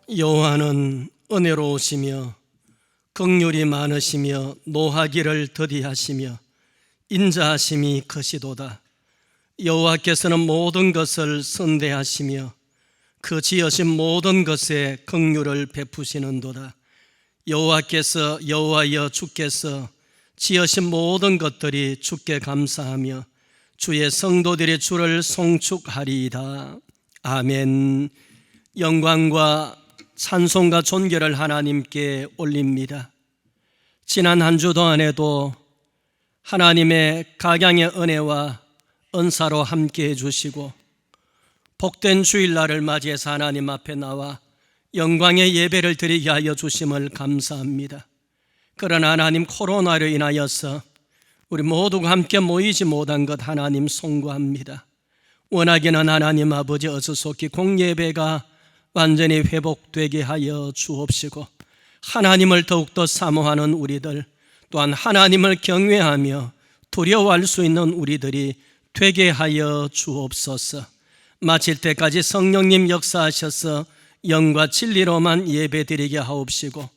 여호와는 은혜로우시며 긍휼이 많으시며 노하기를 더디하시며 인자하심이 크시도다. 여호와께서는 모든 것을 선대하시며 그 지으신 모든 것에 긍휼을 베푸시는도다. 여호와여 주께서 지으신 모든 것들이 주께 감사하며 주의 성도들이 주를 송축하리이다. 아멘. 영광과 찬송과 존귀를 하나님께 올립니다. 지난 한 주 동안에도 하나님의 각양의 은혜와 은사로 함께해 주시고 복된 주일날을 맞이해서 하나님 앞에 나와 영광의 예배를 드리게 하여 주심을 감사합니다. 그러나 하나님, 코로나로 인하여서 우리 모두가 함께 모이지 못한 것 하나님 송구합니다. 원하기는 하나님 아버지 어수속히 공예배가 완전히 회복되게 하여 주옵시고 하나님을 더욱더 사모하는 우리들, 또한 하나님을 경외하며 두려워할 수 있는 우리들이 되게 하여 주옵소서. 마칠 때까지 성령님 역사하셔서 영과 진리로만 예배드리게 하옵시고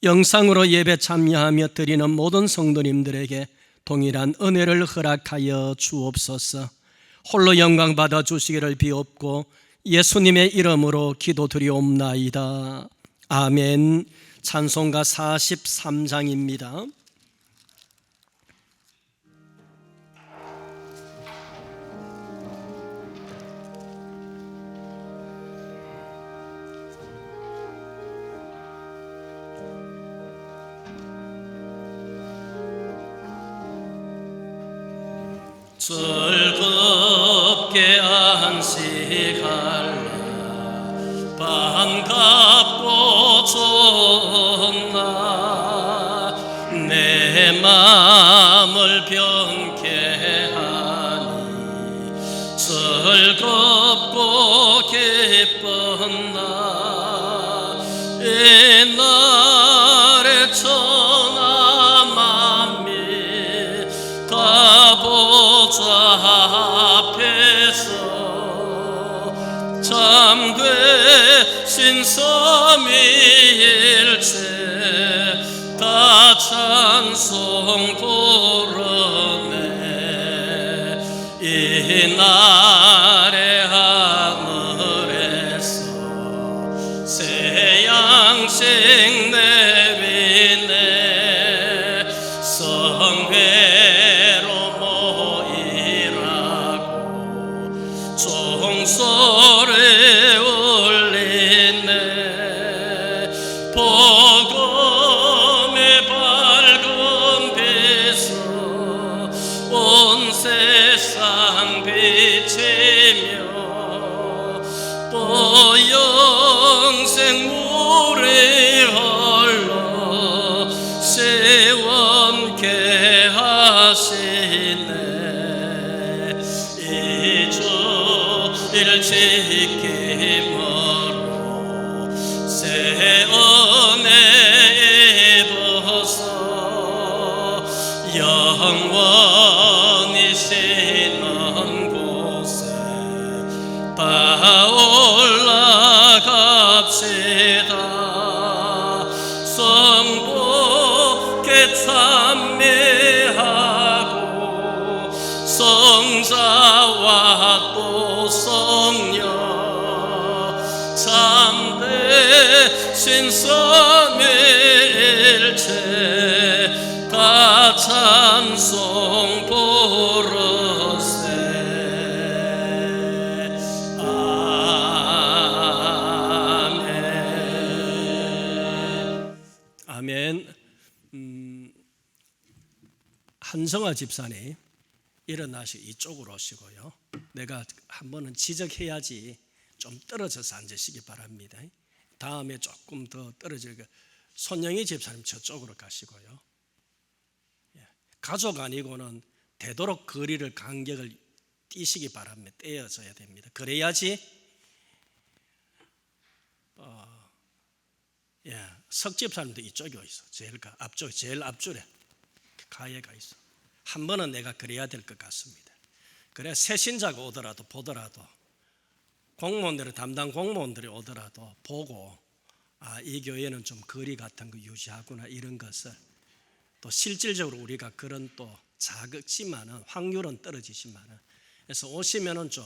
영상으로 예배 참여하며 드리는 모든 성도님들에게 동일한 은혜를 허락하여 주옵소서. 홀로 영광 받아 주시기를 비옵고 예수님의 이름으로 기도드리옵나이다. 아멘. 찬송가 43장입니다. 즐겁게 안식할래 반갑고 좋나 내 마음을 병케 하니 즐겁고 기뻤나 옛날에 천하 만민 다 보좌 앞에서 참되신 삼위일체 다 찬송 부르네. 이날의 하늘에서 새 양식 내리네. 성회로 모이라고 종소리 울리네. 복음의 밝은 빛으로 온 세상 비치며 또 영생 물이 흘러 시원케 하시네. 이 주일 지킴으로 새 은혜 입어서 영원히 쉬는 곳에 다 올라갑시다. 성복에 참미하고 성자와 또 성령 참되신 삼위일체 다 찬송 부르세. 아멘. 아멘. 한성아 집사님 일어나시 이쪽으로 오시고요. 내가 한 번은 지적해야지 좀 떨어져서 앉으시기 바랍니다. 다음에 조금 더 떨어질 손영희 집사님 저쪽으로 가시고요. 가족 아니고는 되도록 거리를 간격을 띄시기 바랍니다. 떼어져야 됩니다. 그래야지 석 집사님도 이쪽에 있어. 제일 앞쪽, 제일 앞줄에 가해가 있어. 한 번은 내가 그래야 될 것 같습니다. 그래 새신자가 오더라도 보더라도 공무원들이 담당 공무원들이 오더라도 보고 이 교회는 좀 거리 같은 거 유지하구나, 이런 것을 또 실질적으로 우리가 그런 또 자극지만은 확률은 떨어지지만은, 그래서 오시면은 좀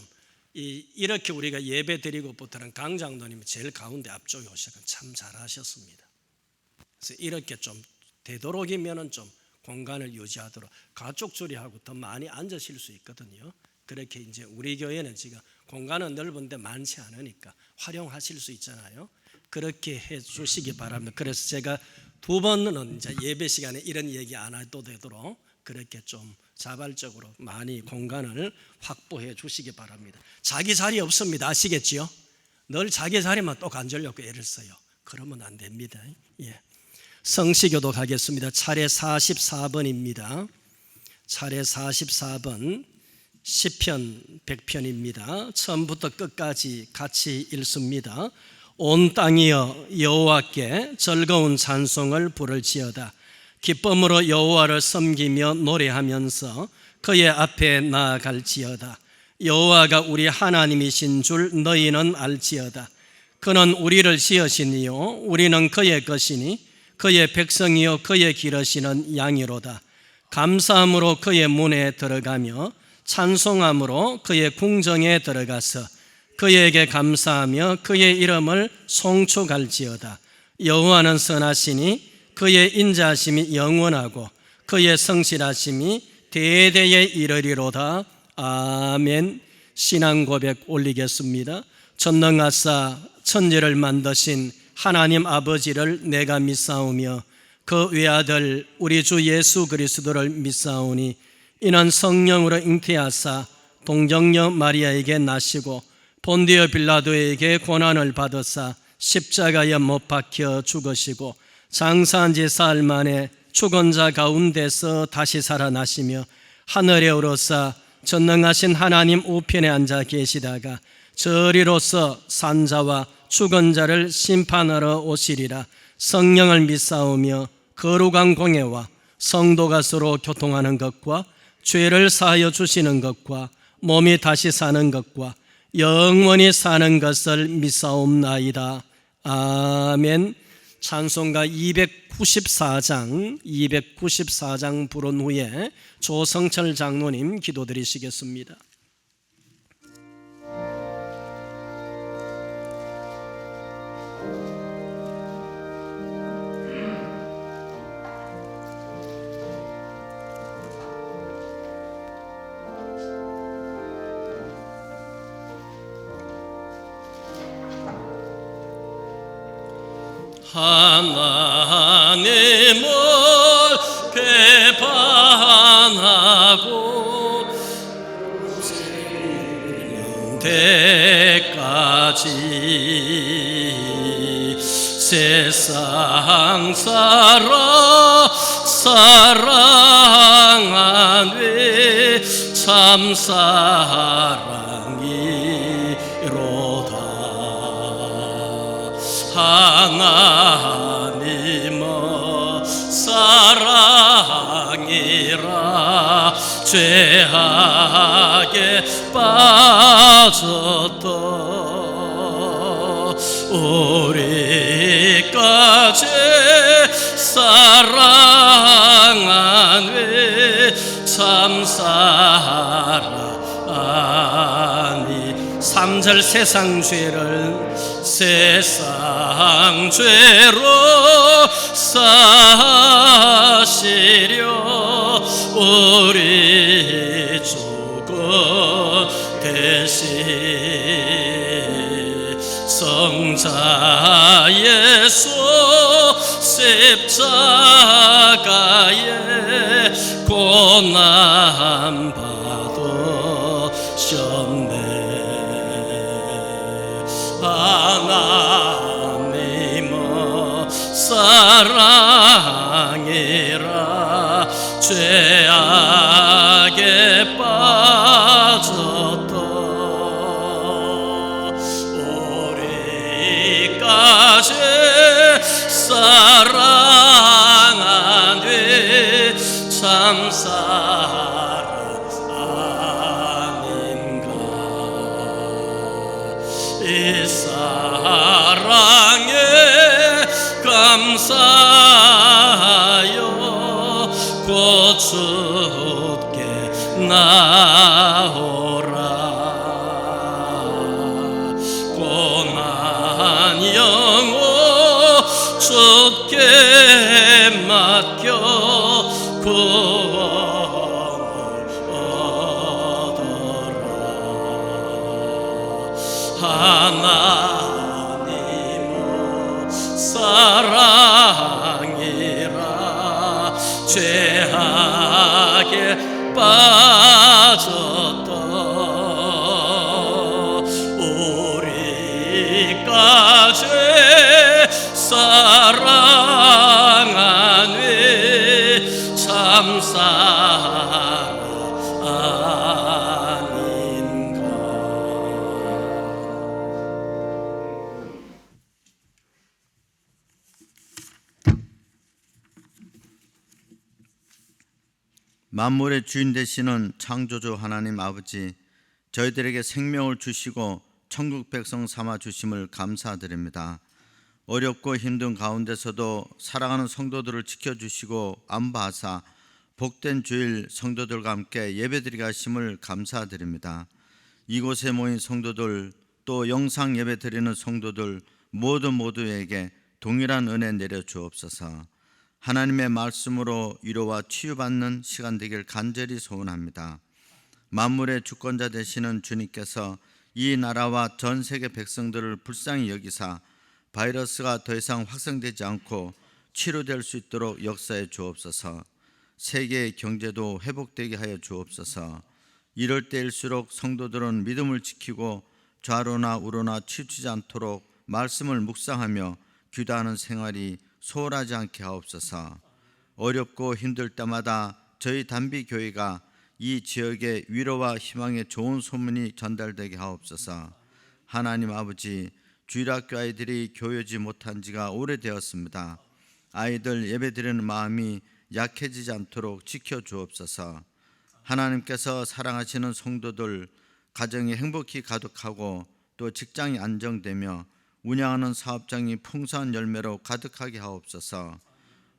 이렇게 우리가 예배 드리고부터는 강 장로님이 제일 가운데 앞쪽에 오셔서 참 잘하셨습니다. 그래서 이렇게 좀 되도록이면은 좀 공간을 유지하도록 가족 조리하고 더 많이 앉으실 수 있거든요. 그렇게 이제 우리 교회는 지금 공간은 넓은데 많지 않으니까 활용하실 수 있잖아요. 그렇게 해 주시기 바랍니다. 그래서 제가 두 번은 이제 예배 시간에 이런 얘기 안 해도 되도록 그렇게 좀 자발적으로 많이 공간을 확보해 주시기 바랍니다. 자기 자리 없습니다. 아시겠지요? 늘 자기 자리만 또 앉으려고 애를 써요. 그러면 안 됩니다. 예. 성시교도 가겠습니다. 차례 44번입니다. 차례 44번 시편 100편입니다. 처음부터 끝까지 같이 읽습니다. 온 땅이여 여호와께 즐거운 찬송을 부를지어다. 기쁨으로 여호와를 섬기며 노래하면서 그의 앞에 나아갈지어다. 여호와가 우리 하나님이신 줄 너희는 알지어다. 그는 우리를 지으시니요 우리는 그의 것이니 그의 백성이요 그의 기르시는 양이로다. 감사함으로 그의 문에 들어가며 찬송함으로 그의 궁정에 들어가서 그에게 감사하며 그의 이름을 송축할지어다. 여호와는 선하시니 그의 인자하심이 영원하고 그의 성실하심이 대대에 이르리로다. 아멘. 신앙 고백 올리겠습니다. 전능하사 천지를 만드신 하나님 아버지를 내가 믿사오며 그 외아들 우리 주 예수 그리스도를 믿사오니 이는 성령으로 잉태하사 동정녀 마리아에게 나시고 본디오 빌라도에게 고난을 받으사 십자가에 못 박혀 죽으시고 장사한 지 사흘 만에 죽은 자 가운데서 다시 살아나시며 하늘에 오르사 전능하신 하나님 우편에 앉아 계시다가 저리로서 산자와 죽은 자를 심판하러 오시리라. 성령을 믿사오며 거룩한 공예와 성도가 서로 교통하는 것과 죄를 사하여 주시는 것과 몸이 다시 사는 것과 영원히 사는 것을 믿사옵나이다. 아멘. 찬송가 294장 부른 후에 조성철 장로님 기도드리시겠습니다. 하나님을 배반하고 죽는 데까지 세상 사랑하네 참 사랑이로다. 하나님은 사랑이라 죄악에 빠졌던 우리까지 사랑하네 참 사랑하니. 3절 세상 죄로 사시려 우리 죽은 대신 성자 예수 십자가에 고난 받으셨네. 하나님은 사랑이라 죄악에 빠졌던 우리까지 사랑하네 참 사랑 아닌가. 이 사랑에 감사하여 곧 주께 나오라. 고난 영혼 주께 맡겨 구원을 얻어라. 하나님은 사랑이라 죄악에 빠졌던 우리까지 사랑하네 참 사랑 아닌가. 만물의 주인 되시는 창조주 하나님 아버지, 저희들에게 생명을 주시고 천국 백성 삼아 주심을 감사드립니다. 어렵고 힘든 가운데서도 사랑하는 성도들을 지켜주시고 안보하사 복된 주일 성도들과 함께 예배드리게 하심을 감사드립니다. 이곳에 모인 성도들, 또 영상 예배드리는 성도들 모두에게 동일한 은혜 내려 주옵소서. 하나님의 말씀으로 위로와 치유받는 시간 되길 간절히 소원합니다. 만물의 주권자 되시는 주님께서 이 나라와 전 세계 백성들을 불쌍히 여기사 바이러스가 더 이상 확산되지 않고 치료될 수 있도록 역사해 주옵소서. 세계의 경제도 회복되게 하여 주옵소서. 이럴 때일수록 성도들은 믿음을 지키고 좌로나 우로나 치우치지 않도록 말씀을 묵상하며 기도하는 생활이 소홀하지 않게 하옵소서. 어렵고 힘들 때마다 저희 단비교회가 이 지역에 위로와 희망의 좋은 소문이 전달되게 하옵소서. 하나님 아버지, 주일학교 아이들이 교회지 못한 지가 오래되었습니다. 아이들 예배드리는 마음이 약해지지 않도록 지켜주옵소서. 하나님께서 사랑하시는 성도들 가정이 행복히 가득하고 또 직장이 안정되며 운영하는 사업장이 풍성한 열매로 가득하게 하옵소서.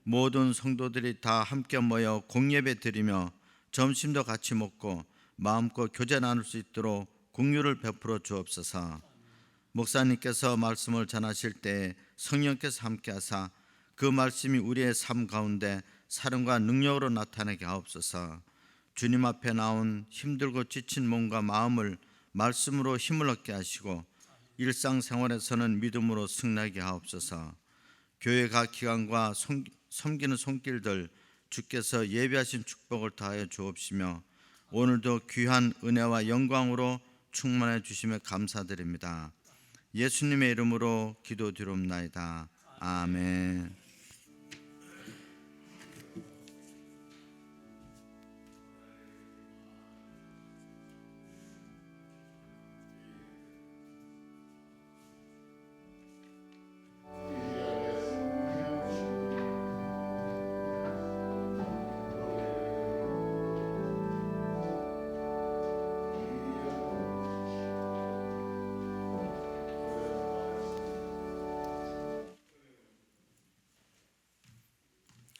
모든 성도들이 다 함께 모여 공예배 드리며 점심도 같이 먹고 마음껏 교제 나눌 수 있도록 공유를 베풀어 주옵소서. 목사님께서 말씀을 전하실 때 성령께서 함께 하사 그 말씀이 우리의 삶 가운데 사랑과 능력으로 나타나게 하옵소서. 주님 앞에 나온 힘들고 지친 몸과 마음을 말씀으로 힘을 얻게 하시고 일상생활에서는 믿음으로 승리하게 하옵소서. 교회 각 기관과 섬기는 손길들 주께서 예비하신 축복을 다하여 주옵시며 오늘도 귀한 은혜와 영광으로 충만해 주심에 감사드립니다. 예수님의 이름으로 기도드리옵나이다. 아멘.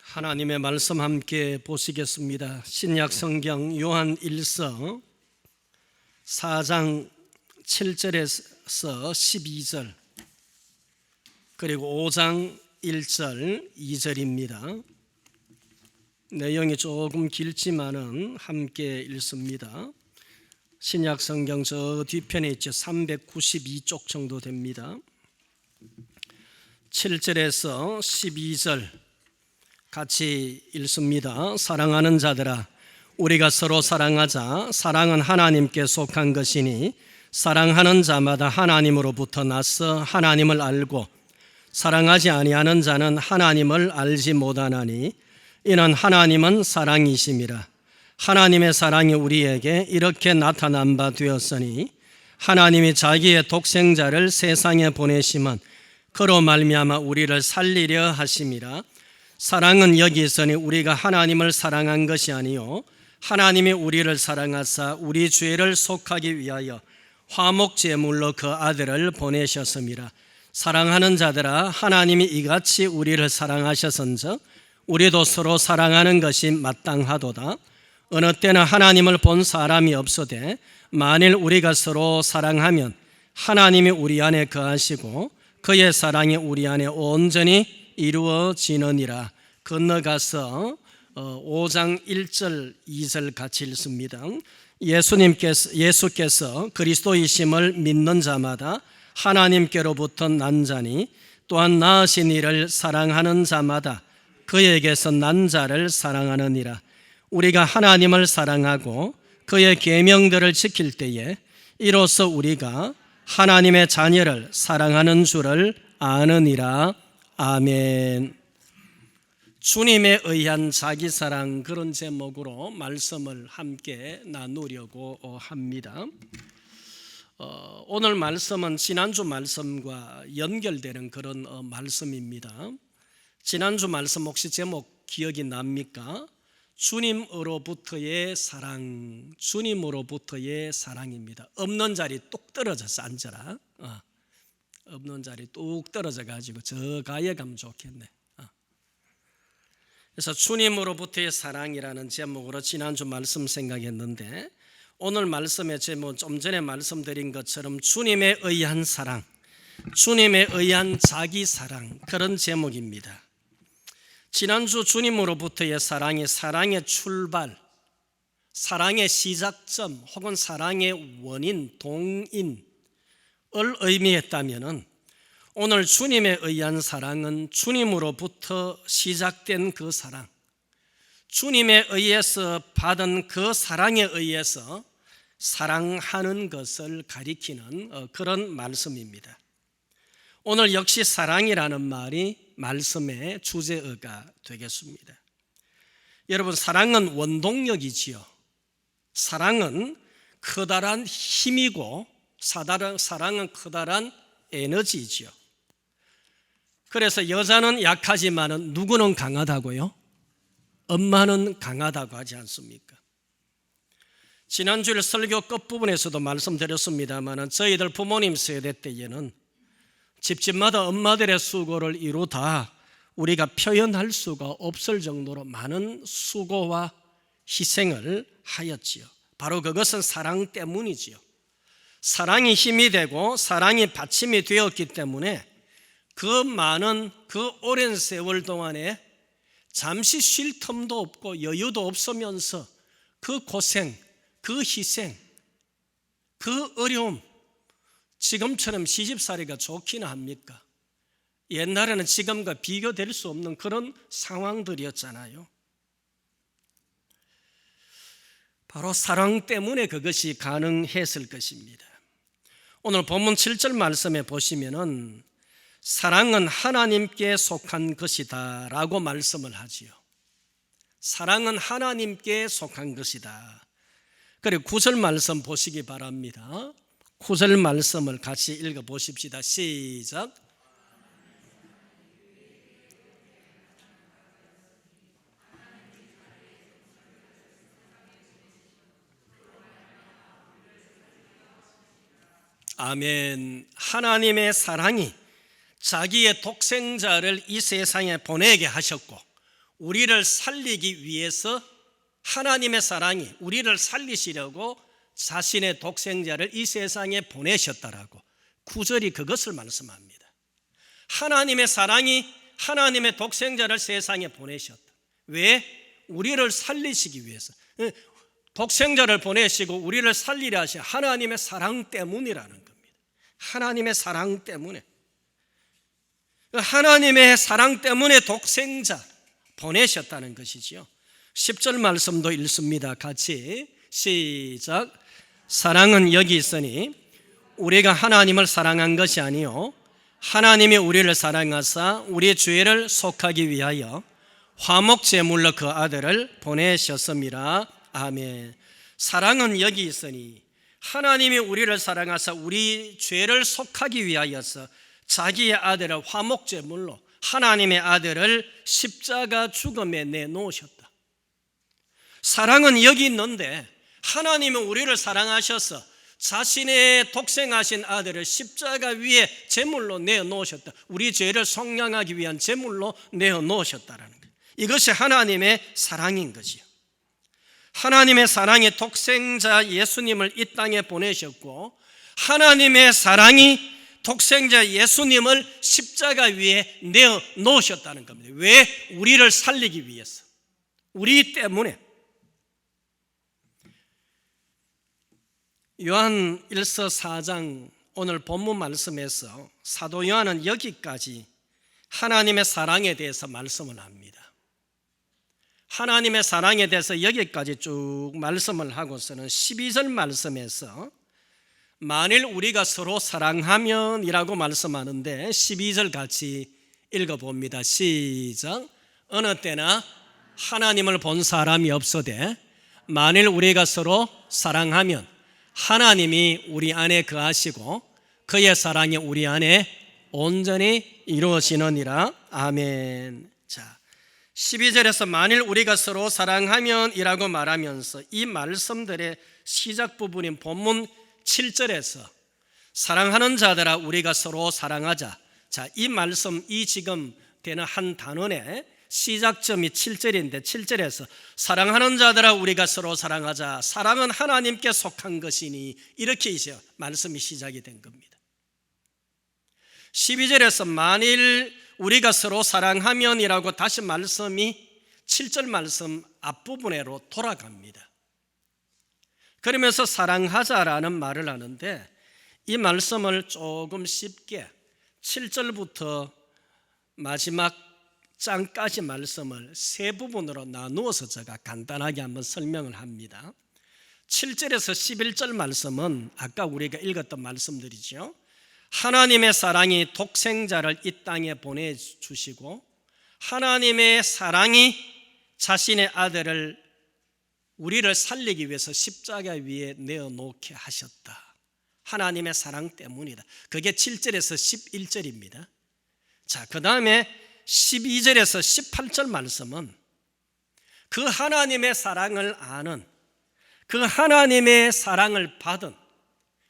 하나님의 말씀 함께 보시겠습니다. 신약 성경 요한 1서 4장 7절에서 12절 그리고 5장 1절 2절입니다. 내용이 조금 길지만은 함께 읽습니다. 신약 성경 저 뒤편에 있죠. 392쪽 정도 됩니다. 7절에서 12절 같이 읽습니다. 사랑하는 자들아, 우리가 서로 사랑하자. 사랑은 하나님께 속한 것이니 사랑하는 자마다 하나님으로부터 나서 하나님을 알고 사랑하지 아니하는 자는 하나님을 알지 못하나니 이는 하나님은 사랑이심이라. 하나님의 사랑이 우리에게 이렇게 나타난 바 되었으니 하나님이 자기의 독생자를 세상에 보내심은 그로 말미암아 우리를 살리려 하심이라. 사랑은 여기 있으니 우리가 하나님을 사랑한 것이 아니요 하나님이 우리를 사랑하사 우리 죄를 속하기 위하여 화목제물로 그 아들을 보내셨음이라. 사랑하는 자들아, 하나님이 이같이 우리를 사랑하셨은즉 우리도 서로 사랑하는 것이 마땅하도다. 어느 때는 하나님을 본 사람이 없으되 만일 우리가 서로 사랑하면 하나님이 우리 안에 거하시고 그의 사랑이 우리 안에 온전히 이루어지느니라. 건너가서 5장 1절 2절 같이 읽습니다. 예수께서 그리스도이심을 믿는 자마다 하나님께로부터 난 자니 또한 낳으신 이를 사랑하는 자마다 그에게서 난 자를 사랑하느니라. 우리가 하나님을 사랑하고 그의 계명들을 지킬 때에 이로써 우리가 하나님의 자녀를 사랑하는 줄을 아느니라. 아멘. 주님에 의한 자기사랑, 그런 제목으로 말씀을 함께 나누려고 합니다. 오늘 말씀은 지난주 말씀과 연결되는 그런 말씀입니다. 지난주 말씀 혹시 제목 기억이 납니까? 주님으로부터의 사랑, 주님으로부터의 사랑입니다. 없는 자리 뚝 떨어져서 앉아라. 없는 자리 뚝 떨어져 가지고 저 가에 가면 좋겠네. 그래서 주님으로부터의 사랑이라는 제목으로 지난주 말씀 생각했는데, 오늘 말씀의 제목 좀 전에 말씀드린 것처럼 주님에 의한 사랑, 주님에 의한 자기 사랑, 그런 제목입니다. 지난주 주님으로부터의 사랑이 사랑의 출발, 사랑의 시작점 혹은 사랑의 원인, 동인을 의미했다면 오늘 주님에 의한 사랑은 주님으로부터 시작된 그 사랑, 주님에 의해서 받은 그 사랑에 의해서 사랑하는 것을 가리키는 그런 말씀입니다. 오늘 역시 사랑이라는 말이 말씀의 주제어가 되겠습니다. 여러분, 사랑은 원동력이지요. 사랑은 커다란 힘이고 사랑은 커다란 에너지지요. 그래서 여자는 약하지만 누구는 강하다고요? 엄마는 강하다고 하지 않습니까? 지난주에 설교 끝부분에서도 말씀드렸습니다만 저희들 부모님 세대 때에는 집집마다 엄마들의 수고를 이루다 우리가 표현할 수가 없을 정도로 많은 수고와 희생을 하였지요. 바로 그것은 사랑 때문이지요. 사랑이 힘이 되고 사랑이 받침이 되었기 때문에 그 많은 그 오랜 세월 동안에 잠시 쉴 틈도 없고 여유도 없으면서 그 고생, 그 희생, 그 어려움, 지금처럼 시집살이가 좋기나 합니까? 옛날에는 지금과 비교될 수 없는 그런 상황들이었잖아요. 바로 사랑 때문에 그것이 가능했을 것입니다. 오늘 본문 7절 말씀에 보시면은 사랑은 하나님께 속한 것이다 라고 말씀을 하지요. 사랑은 하나님께 속한 것이다. 그리고 9절 말씀 보시기 바랍니다. 9절 말씀을 같이 읽어 보십시다. 시작. 아멘. 하나님의 사랑이 자기의 독생자를 이 세상에 보내게 하셨고 우리를 살리기 위해서 하나님의 사랑이 우리를 살리시려고 자신의 독생자를 이 세상에 보내셨다라고 9절이 그것을 말씀합니다. 하나님의 사랑이 하나님의 독생자를 세상에 보내셨다. 왜? 우리를 살리시기 위해서. 독생자를 보내시고 우리를 살리려 하신 하나님의 사랑 때문이라는 겁니다. 하나님의 사랑 때문에. 하나님의 사랑 때문에 독생자 보내셨다는 것이지요. 10절 말씀도 읽습니다. 같이 시작. 사랑은 여기 있으니 우리가 하나님을 사랑한 것이 아니요 하나님이 우리를 사랑하사 우리의 죄를 속하기 위하여 화목 제물로 그 아들을 보내셨음이라. 아멘. 사랑은 여기 있으니 하나님이 우리를 사랑하사 우리 죄를 속하기 위하여서 자기의 아들을 화목 제물로 하나님의 아들을 십자가 죽음에 내놓으셨다. 사랑은 여기 있는데 하나님은 우리를 사랑하셔서 자신의 독생하신 아들을 십자가 위에 제물로 내어놓으셨다. 우리 죄를 속량하기 위한 제물로 내어놓으셨다라는 거예요. 이것이 하나님의 사랑인 거지요. 하나님의 사랑이 독생자 예수님을 이 땅에 보내셨고, 하나님의 사랑이 독생자 예수님을 십자가 위에 내어놓으셨다는 겁니다. 왜? 우리를 살리기 위해서, 우리 때문에. 요한 1서 4장 오늘 본문 말씀에서 사도 요한은 여기까지 하나님의 사랑에 대해서 말씀을 합니다. 하나님의 사랑에 대해서 여기까지 쭉 말씀을 하고서는 12절 말씀에서 만일 우리가 서로 사랑하면 이라고 말씀하는데, 12절 같이 읽어봅니다. 시작. 어느 때나 하나님을 본 사람이 없어되 만일 우리가 서로 사랑하면 하나님이 우리 안에 거하시고 그의 사랑이 우리 안에 온전히 이루어지느니라. 아멘. 자, 12절에서 만일 우리가 서로 사랑하면 이라고 말하면서 이 말씀들의 시작 부분인 본문 7절에서 사랑하는 자들아 우리가 서로 사랑하자. 자, 이 말씀, 이 지금 되는 한 단원의 시작점이 7절인데 7절에서 사랑하는 자들아 우리가 서로 사랑하자. 사랑은 하나님께 속한 것이니, 이렇게 이제 말씀이 시작이 된 겁니다. 12절에서 만일 우리가 서로 사랑하면 이라고 다시 말씀이 7절 말씀 앞부분으로 돌아갑니다. 그러면서 사랑하자라는 말을 하는데, 이 말씀을 조금 쉽게 7절부터 마지막 장까지 말씀을 세 부분으로 나누어서 제가 간단하게 한번 설명을 합니다. 7절에서 11절 말씀은 아까 우리가 읽었던 말씀들이죠. 하나님의 사랑이 독생자를 이 땅에 보내주시고, 하나님의 사랑이 자신의 아들을 우리를 살리기 위해서 십자가 위에 내어놓게 하셨다. 하나님의 사랑 때문이다. 그게 7절에서 11절입니다. 자, 그 다음에 12절에서 18절 말씀은 그 하나님의 사랑을 아는, 그 하나님의 사랑을 받은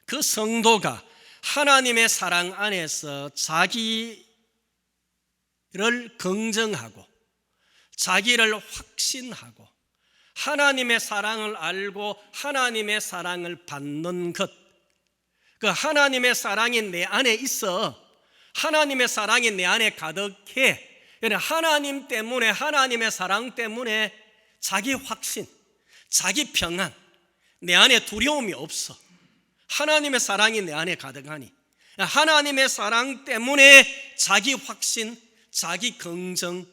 그 성도가 하나님의 사랑 안에서 자기를 긍정하고 자기를 확신하고 하나님의 사랑을 알고 하나님의 사랑을 받는 것, 그 하나님의 사랑이 내 안에 있어, 하나님의 사랑이 내 안에 가득해. 하나님 때문에, 하나님의 사랑 때문에 자기 확신, 자기 평안, 내 안에 두려움이 없어. 하나님의 사랑이 내 안에 가득하니, 하나님의 사랑 때문에 자기 확신, 자기 긍정,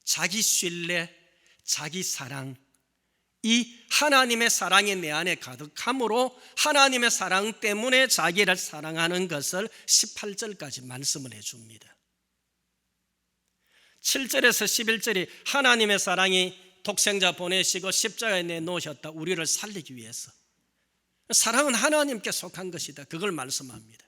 자기 신뢰, 자기 사랑, 이 하나님의 사랑이 내 안에 가득함으로 하나님의 사랑 때문에 자기를 사랑하는 것을 18절까지 말씀을 해줍니다. 7절에서 11절이 하나님의 사랑이 독생자 보내시고 십자가에 내놓으셨다. 우리를 살리기 위해서. 사랑은 하나님께 속한 것이다. 그걸 말씀합니다.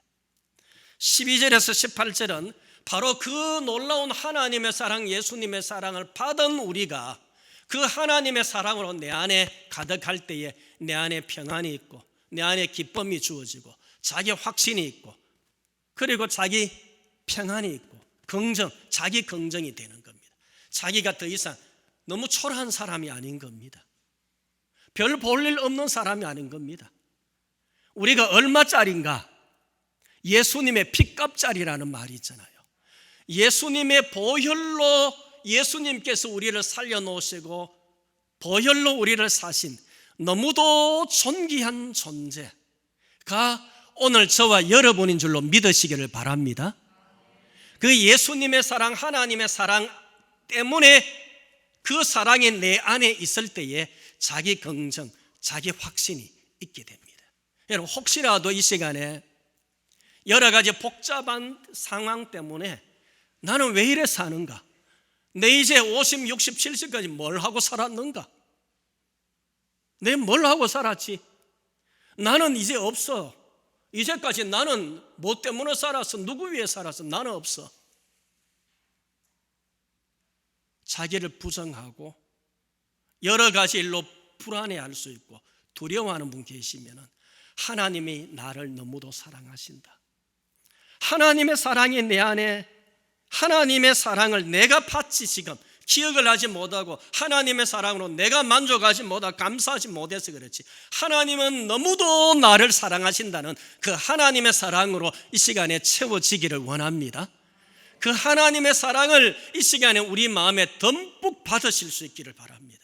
12절에서 18절은 바로 그 놀라운 하나님의 사랑, 예수님의 사랑을 받은 우리가 그 하나님의 사랑으로 내 안에 가득할 때에 내 안에 평안이 있고 내 안에 기쁨이 주어지고 자기 확신이 있고 그리고 자기 평안이 있고 긍정, 자기 긍정이 되는 겁니다. 자기가 더 이상 너무 초라한 사람이 아닌 겁니다. 별 볼 일 없는 사람이 아닌 겁니다. 우리가 얼마짜리인가? 예수님의 핏값짜리라는 말이 있잖아요. 예수님의 보혈로 예수님께서 우리를 살려놓으시고 보혈로 우리를 사신 너무도 존귀한 존재가 오늘 저와 여러분인 줄로 믿으시기를 바랍니다. 그 예수님의 사랑, 하나님의 사랑 때문에 그 사랑이 내 안에 있을 때에 자기 긍정, 자기 확신이 있게 됩니다. 여러분, 혹시라도 이 시간에 여러 가지 복잡한 상황 때문에 나는 왜 이래 사는가? 내 이제 50, 60, 70까지 뭘 하고 살았는가? 내 뭘 하고 살았지? 나는 이제 없어. 이제까지 나는 뭐 때문에 살았어? 누구 위해 살았어? 나는 없어. 자기를 부정하고 여러 가지 일로 불안해할 수 있고 두려워하는 분 계시면 하나님이 나를 너무도 사랑하신다. 하나님의 사랑이 내 안에, 하나님의 사랑을 내가 받지 지금 기억을 하지 못하고 하나님의 사랑으로 내가 만족하지 못하고 감사하지 못해서 그렇지, 하나님은 너무도 나를 사랑하신다는 그 하나님의 사랑으로 이 시간에 채워지기를 원합니다. 그 하나님의 사랑을 이 시간에 우리 마음에 듬뿍 받으실 수 있기를 바랍니다.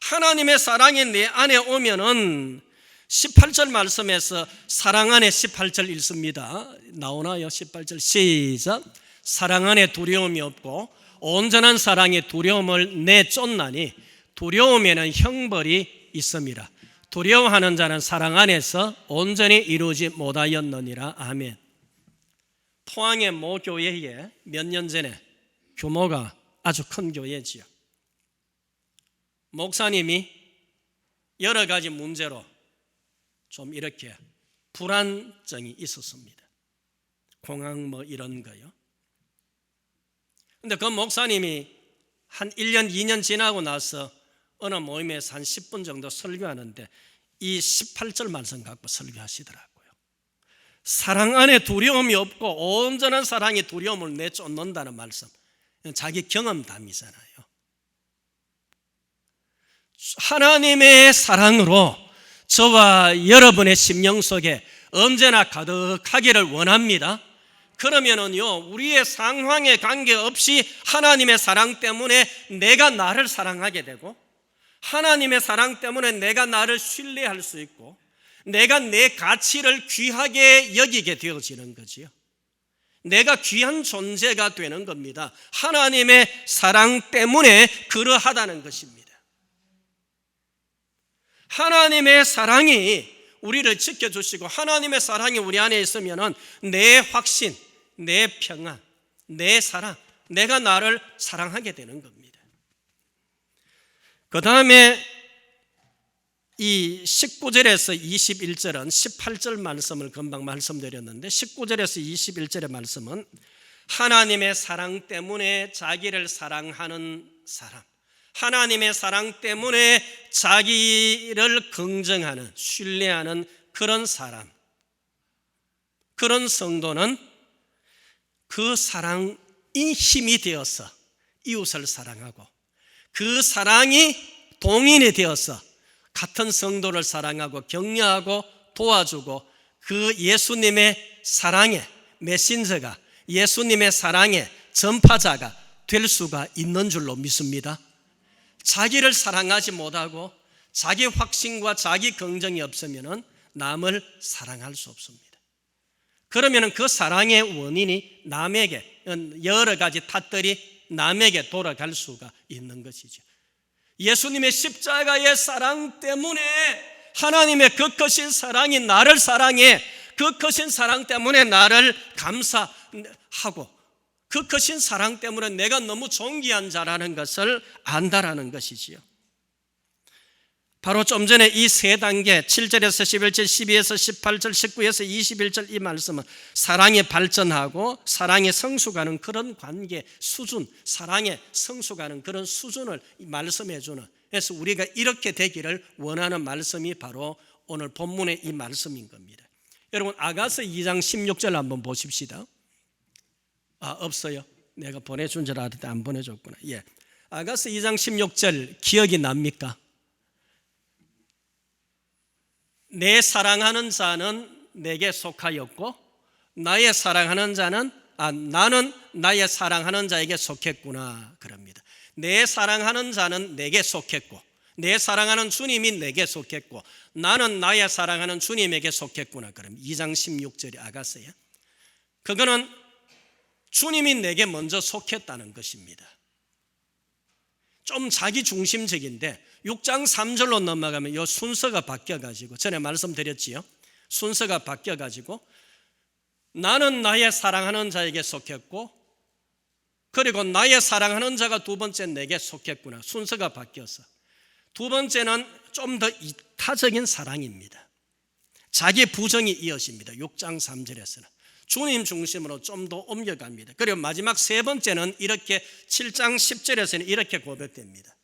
하나님의 사랑이 내 안에 오면은 18절 말씀에서 사랑 안에 18절 읽습니다. 나오나요? 18절 시작. 사랑 안에 두려움이 없고 온전한 사랑이 두려움을 내쫓나니 두려움에는 형벌이 있습니다. 두려워하는 자는 사랑 안에서 온전히 이루지 못하였느니라. 아멘. 포항의 모 교회에 몇 년 전에, 규모가 아주 큰 교회지요, 목사님이 여러 가지 문제로 좀 이렇게 불안증이 있었습니다. 공황 뭐 이런 거요. 근데 그 목사님이 한 1년 2년 지나고 나서 어느 모임에서 한 10분 정도 설교하는데 이 18절 말씀 갖고 설교하시더라고요. 사랑 안에 두려움이 없고 온전한 사랑이 두려움을 내쫓는다는 말씀, 자기 경험담이잖아요. 하나님의 사랑으로 저와 여러분의 심령 속에 언제나 가득하기를 원합니다. 그러면은요, 우리의 상황에 관계없이 하나님의 사랑 때문에 내가 나를 사랑하게 되고, 하나님의 사랑 때문에 내가 나를 신뢰할 수 있고, 내가 내 가치를 귀하게 여기게 되어지는 거지요. 내가 귀한 존재가 되는 겁니다. 하나님의 사랑 때문에 그러하다는 것입니다. 하나님의 사랑이 우리를 지켜주시고 하나님의 사랑이 우리 안에 있으면 내 확신, 내 평안, 내 사랑, 내가 나를 사랑하게 되는 겁니다. 그 다음에 이 19절에서 21절은 18절 말씀을 금방 말씀드렸는데, 19절에서 21절의 말씀은 하나님의 사랑 때문에 자기를 사랑하는 사람, 하나님의 사랑 때문에 자기를 긍정하는, 신뢰하는 그런 사람, 그런 성도는 그 사랑이 힘이 되어서 이웃을 사랑하고, 그 사랑이 동인이 되어서 같은 성도를 사랑하고 격려하고 도와주고, 그 예수님의 사랑의 메신저가, 예수님의 사랑의 전파자가 될 수가 있는 줄로 믿습니다. 자기를 사랑하지 못하고 자기 확신과 자기 긍정이 없으면 남을 사랑할 수 없습니다. 그러면 그 사랑의 원인이 남에게, 여러 가지 탓들이 남에게 돌아갈 수가 있는 것이죠. 예수님의 십자가의 사랑 때문에 하나님의 그 크신 사랑이 나를 사랑해, 그 크신 사랑 때문에 나를 감사하고, 그 크신 사랑 때문에 내가 너무 존귀한 자라는 것을 안다라는 것이지요. 바로 좀 전에 이 세 단계 7절에서 11절, 12에서 18절, 19에서 21절 이 말씀은 사랑이 발전하고 사랑이 성숙하는 그런 관계 수준, 사랑의 성숙하는 그런 수준을 말씀해 주는, 그래서 우리가 이렇게 되기를 원하는 말씀이 바로 오늘 본문의 이 말씀인 겁니다. 여러분, 아가서 2장 16절 한번 보십시다. 없어요? 내가 보내준 줄 알았는데 안 보내줬구나. 예, 아가서 2장 16절 기억이 납니까? 내 사랑하는 자는 내게 속하였고 나의 사랑하는 자는 나는 나의 사랑하는 자에게 속했구나 그럽니다. 내 사랑하는 자는 내게 속했고, 내 사랑하는 주님이 내게 속했고, 나는 나의 사랑하는 주님에게 속했구나 그럽니다. 2장 16절이 아가서야. 그거는 주님이 내게 먼저 속했다는 것입니다. 좀 자기중심적인데 6장 3절로 넘어가면 이 순서가 바뀌어가지고, 전에 말씀드렸지요. 순서가 바뀌어가지고 나는 나의 사랑하는 자에게 속했고, 그리고 나의 사랑하는 자가 두 번째 내게 속했구나. 순서가 바뀌어서 두 번째는 좀 더 이타적인 사랑입니다. 자기 부정이 이어집니다. 6장 3절에서는 주님 중심으로 좀 더 옮겨갑니다. 그리고 마지막 세 번째는 이렇게 7장 10절에서는 이렇게 고백됩니다.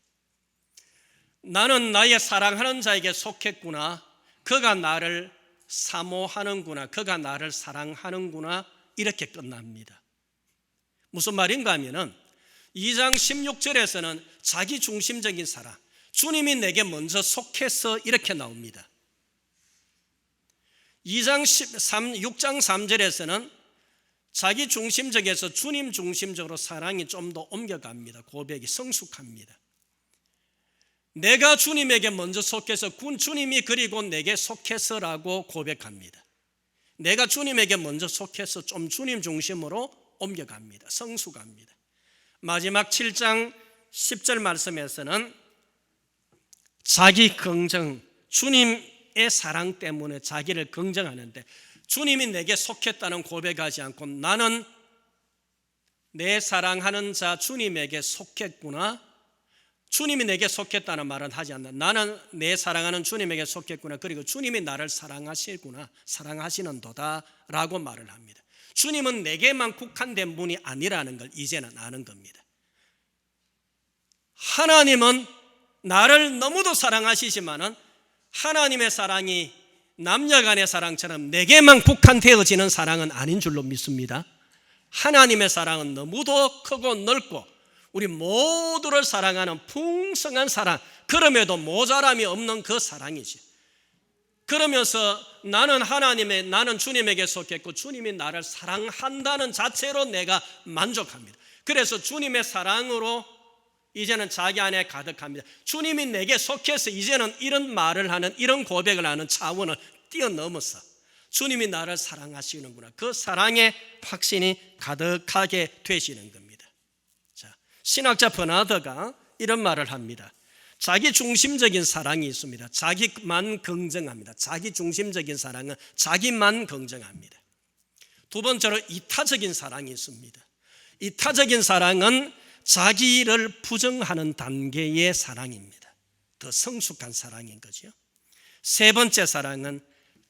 나는 나의 사랑하는 자에게 속했구나. 그가 나를 사모하는구나, 그가 나를 사랑하는구나, 이렇게 끝납니다. 무슨 말인가 하면은 2장 16절에서는 자기 중심적인 사랑, 주님이 내게 먼저 속해서 이렇게 나옵니다. 6장 3절에서는 자기 중심적에서 주님 중심적으로 사랑이 좀 더 옮겨갑니다. 고백이 성숙합니다. 내가 주님에게 먼저 속해서 주님이 그리고 내게 속해서라고 고백합니다. 내가 주님에게 먼저 속해서 좀 주님 중심으로 옮겨갑니다. 성숙합니다. 마지막 7장 10절 말씀에서는 자기 긍정, 주님의 사랑 때문에 자기를 긍정하는데, 주님이 내게 속했다는 고백하지 않고 나는 내 사랑하는 자 주님에게 속했구나, 주님이 내게 속했다는 말은 하지 않는다. 나는 내 사랑하는 주님에게 속했구나, 그리고 주님이 나를 사랑하시구나, 사랑하시는도다 라고 말을 합니다. 주님은 내게만 국한된 분이 아니라는 걸 이제는 아는 겁니다. 하나님은 나를 너무도 사랑하시지만은 하나님의 사랑이 남녀 간의 사랑처럼 내게만 국한되어지는 사랑은 아닌 줄로 믿습니다. 하나님의 사랑은 너무도 크고 넓고 우리 모두를 사랑하는 풍성한 사랑, 그럼에도 모자람이 없는 그 사랑이지. 그러면서 나는 주님에게 속했고 주님이 나를 사랑한다는 자체로 내가 만족합니다. 그래서 주님의 사랑으로 이제는 자기 안에 가득합니다. 주님이 내게 속해서 이제는 이런 말을 하는, 이런 고백을 하는 차원을 뛰어넘어서 주님이 나를 사랑하시는구나, 그 사랑의 확신이 가득하게 되시는 겁니다. 자, 신학자 버나드가 이런 말을 합니다. 자기 중심적인 사랑이 있습니다. 자기만 긍정합니다. 자기 중심적인 사랑은 자기만 긍정합니다. 두 번째로 이타적인 사랑이 있습니다. 이타적인 사랑은 자기를 부정하는 단계의 사랑입니다. 더 성숙한 사랑인 거죠. 세 번째 사랑은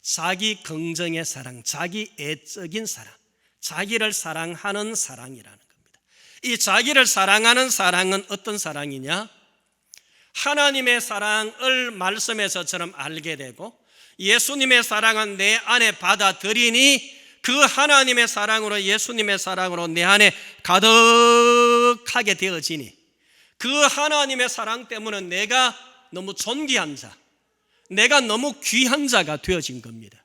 자기 긍정의 사랑, 자기 애적인 사랑, 자기를 사랑하는 사랑이라는 겁니다. 이 자기를 사랑하는 사랑은 어떤 사랑이냐? 하나님의 사랑을 말씀에서처럼 알게 되고 예수님의 사랑은 내 안에 받아들이니 그 하나님의 사랑으로, 예수님의 사랑으로 내 안에 가득하게 되어지니 그 하나님의 사랑 때문에 내가 너무 존귀한 자, 내가 너무 귀한 자가 되어진 겁니다.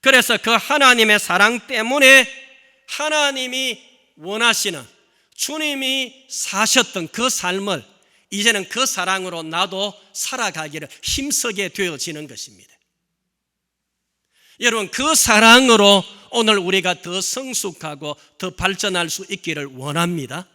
그래서 그 하나님의 사랑 때문에 하나님이 원하시는, 주님이 사셨던 그 삶을 이제는 그 사랑으로 나도 살아가기를 힘쓰게 되어지는 것입니다. 여러분, 그 사랑으로 오늘 우리가 더 성숙하고 더 발전할 수 있기를 원합니다.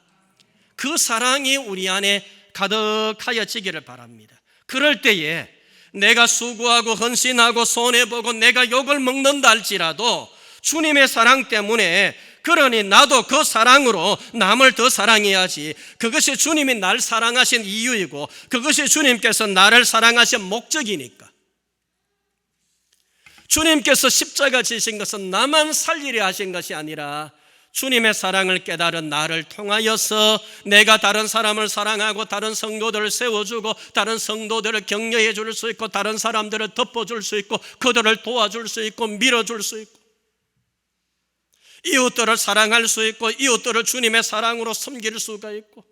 그 사랑이 우리 안에 가득하여지기를 바랍니다. 그럴 때에 내가 수고하고 헌신하고 손해보고 내가 욕을 먹는다 할지라도 주님의 사랑 때문에, 그러니 나도 그 사랑으로 남을 더 사랑해야지. 그것이 주님이 날 사랑하신 이유이고 그것이 주님께서 나를 사랑하신 목적이니까. 주님께서 십자가 지신 것은 나만 살리려 하신 것이 아니라 주님의 사랑을 깨달은 나를 통하여서 내가 다른 사람을 사랑하고 다른 성도들을 세워주고 다른 성도들을 격려해 줄 수 있고 다른 사람들을 덮어줄 수 있고 그들을 도와줄 수 있고 밀어줄 수 있고 이웃들을 사랑할 수 있고 이웃들을 주님의 사랑으로 섬길 수가 있고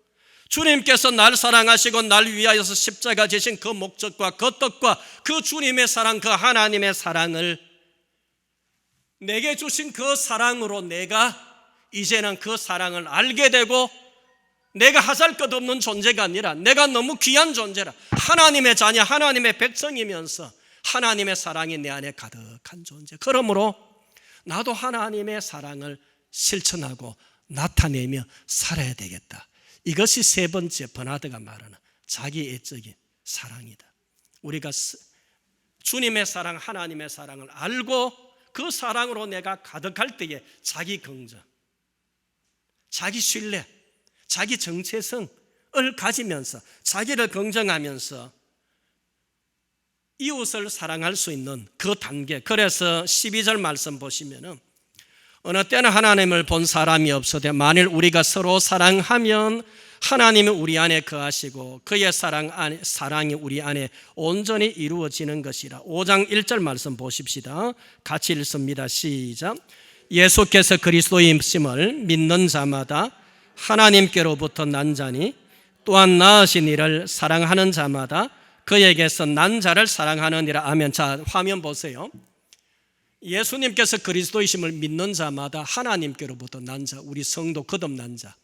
주님께서 날 사랑하시고 날 위하여서 십자가 지신 그 목적과 그 뜻과 그 주님의 사랑, 그 하나님의 사랑을 내게 주신 그 사랑으로 내가 이제는 그 사랑을 알게 되고 내가 하잘 것 없는 존재가 아니라 내가 너무 귀한 존재라, 하나님의 자녀, 하나님의 백성이면서 하나님의 사랑이 내 안에 가득한 존재. 그러므로 나도 하나님의 사랑을 실천하고 나타내며 살아야 되겠다. 이것이 세 번째 버나드가 말하는 자기 애적인 사랑이다. 우리가 주님의 사랑, 하나님의 사랑을 알고 그 사랑으로 내가 가득할 때에 자기 긍정, 자기 신뢰, 자기 정체성을 가지면서 자기를 긍정하면서 이웃을 사랑할 수 있는 그 단계. 그래서 12절 말씀 보시면은 어느 때는 하나님을 본 사람이 없어도 만일 우리가 서로 사랑하면 하나님이 우리 안에 거하시고 그의 사랑이 우리 안에 온전히 이루어지는 것이라. 5장 1절 말씀 보십시다. 같이 읽습니다. 시작. 예수께서 그리스도이심을 믿는 자마다 하나님께로부터 난 자니 또한 낳으신 이를 사랑하는 자마다 그에게서 난 자를 사랑하느니라. 아멘. 자, 화면 보세요. 예수님께서 그리스도이심을 믿는 자마다 하나님께로부터 난 자, 우리 성도 거듭난 자,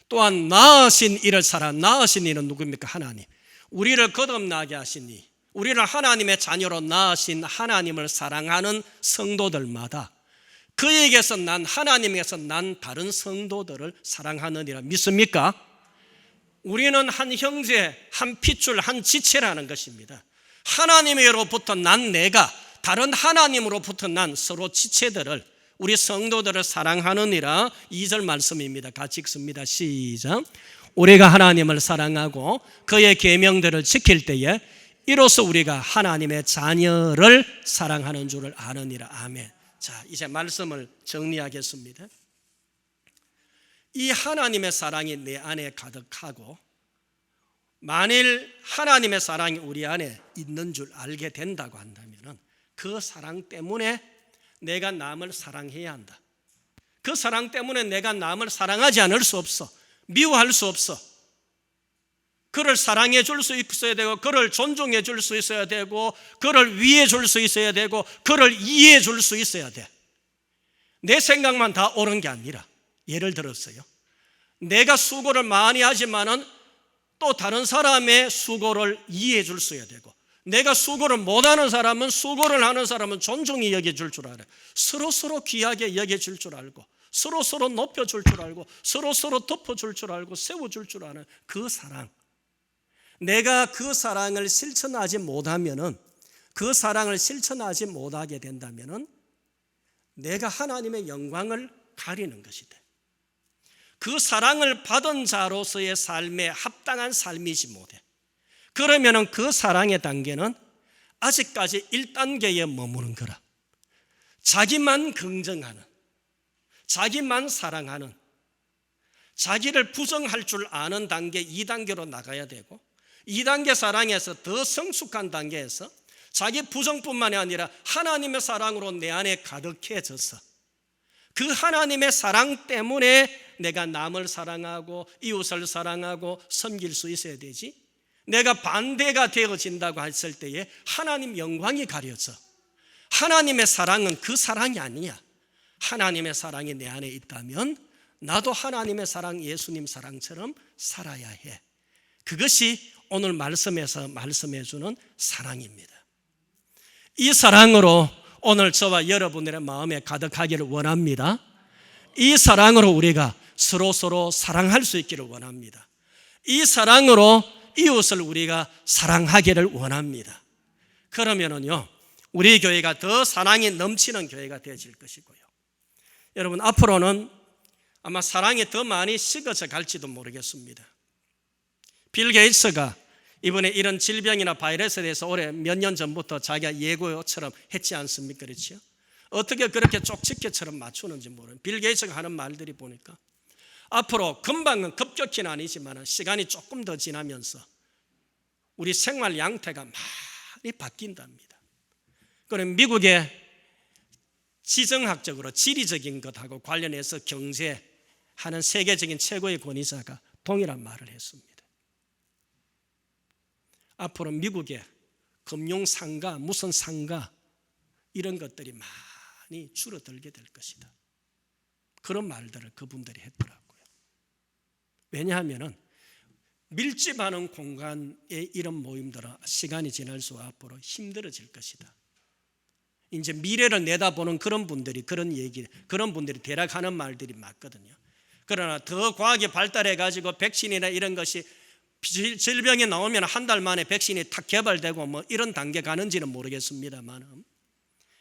또한 낳으신 이를 낳으신 이는 누구입니까? 하나님. 우리를 거듭나게 하시니 우리를 하나님의 자녀로 낳으신 하나님을 사랑하는 성도들마다 그에게서 난 하나님에게서 난 다른 성도들을 사랑하느니라. 믿습니까? 우리는 한 형제, 한 핏줄, 한 지체라는 것입니다. 하나님으로부터 난 내가 다른 하나님으로부터 난 서로 지체들을, 우리 성도들을 사랑하느니라. 2절 말씀입니다. 같이 읽습니다. 시작. 우리가 하나님을 사랑하고 그의 계명들을 지킬 때에 이로써 우리가 하나님의 자녀를 사랑하는 줄을 아느니라. 아멘. 자, 이제 말씀을 정리하겠습니다. 이 하나님의 사랑이 내 안에 가득하고 만일 하나님의 사랑이 우리 안에 있는 줄 알게 된다고 한다면 그 사랑 때문에 내가 남을 사랑해야 한다. 그 사랑 때문에 내가 남을 사랑하지 않을 수 없어. 미워할 수 없어. 그를 사랑해 줄 수 있어야 되고, 그를 존중해 줄 수 있어야 되고, 그를 위해 줄 수 있어야 되고, 그를 이해해 줄 수 있어야 돼. 내 생각만 다 옳은 게 아니라, 예를 들었어요. 내가 수고를 많이 하지만은 또 다른 사람의 수고를 이해해 줄 수 있어야 되고, 내가 수고를 못하는 사람은 수고를 하는 사람은 존중히 여겨줄 줄 알아요. 서로 귀하게 여겨줄 줄 알고, 서로 높여줄 줄 알고, 서로 덮어줄 줄 알고, 세워줄 줄 아는 그 사랑. 내가 그 사랑을 실천하지 못하면은, 그 사랑을 실천하지 못하게 된다면은 내가 하나님의 영광을 가리는 것이다. 그 사랑을 받은 자로서의 삶에 합당한 삶이지 못해. 그러면은 그 사랑의 단계는 아직까지 1단계에 머무는 거라. 자기만 긍정하는, 자기만 사랑하는, 자기를 부정할 줄 아는 단계 2단계로 나가야 되고, 2단계 사랑에서 더 성숙한 단계에서 자기 부정뿐만이 아니라 하나님의 사랑으로 내 안에 가득해져서 그 하나님의 사랑 때문에 내가 남을 사랑하고 이웃을 사랑하고 섬길 수 있어야 되지. 내가 반대가 되어진다고 했을 때에 하나님 영광이 가려져. 하나님의 사랑은 그 사랑이 아니야. 하나님의 사랑이 내 안에 있다면 나도 하나님의 사랑, 예수님 사랑처럼 살아야 해. 그것이 오늘 말씀에서 말씀해 주는 사랑입니다. 이 사랑으로 오늘 저와 여러분들의 마음에 가득하기를 원합니다. 이 사랑으로 우리가 서로 사랑할 수 있기를 원합니다. 이 사랑으로 이웃을 우리가 사랑하기를 원합니다. 그러면은요, 우리 교회가 더 사랑이 넘치는 교회가 되어질 것이고요. 여러분, 앞으로는 아마 사랑이 더 많이 식어져 갈지도 모르겠습니다. 빌 게이츠가 이번에 이런 질병이나 바이러스에 대해서 올해 몇 년 전부터 자기가 예고처럼 했지 않습니까? 그렇죠? 어떻게 그렇게 쪽집게처럼 맞추는지 모르는 빌 게이츠가 하는 말들이 보니까 앞으로 금방은 급격히는 아니지만 시간이 조금 더 지나면서 우리 생활 양태가 많이 바뀐답니다. 그럼 미국의 지정학적으로 지리적인 것하고 관련해서 경제하는 세계적인 최고의 권위자가 동일한 말을 했습니다. 앞으로 미국의 금융상가, 무슨 상가 이런 것들이 많이 줄어들게 될 것이다. 그런 말들을 그분들이 했더라고요. 왜냐하면 밀집하는 공간에 이런 모임들은 시간이 지날수록 앞으로 힘들어질 것이다. 이제 미래를 내다보는 그런 분들이 그런 분들이 대략 하는 말들이 맞거든요. 그러나 더 과학이 발달해가지고 백신이나 이런 것이 질병이 나오면 한 달 만에 백신이 탁 개발되고 뭐 이런 단계 가는지는 모르겠습니다만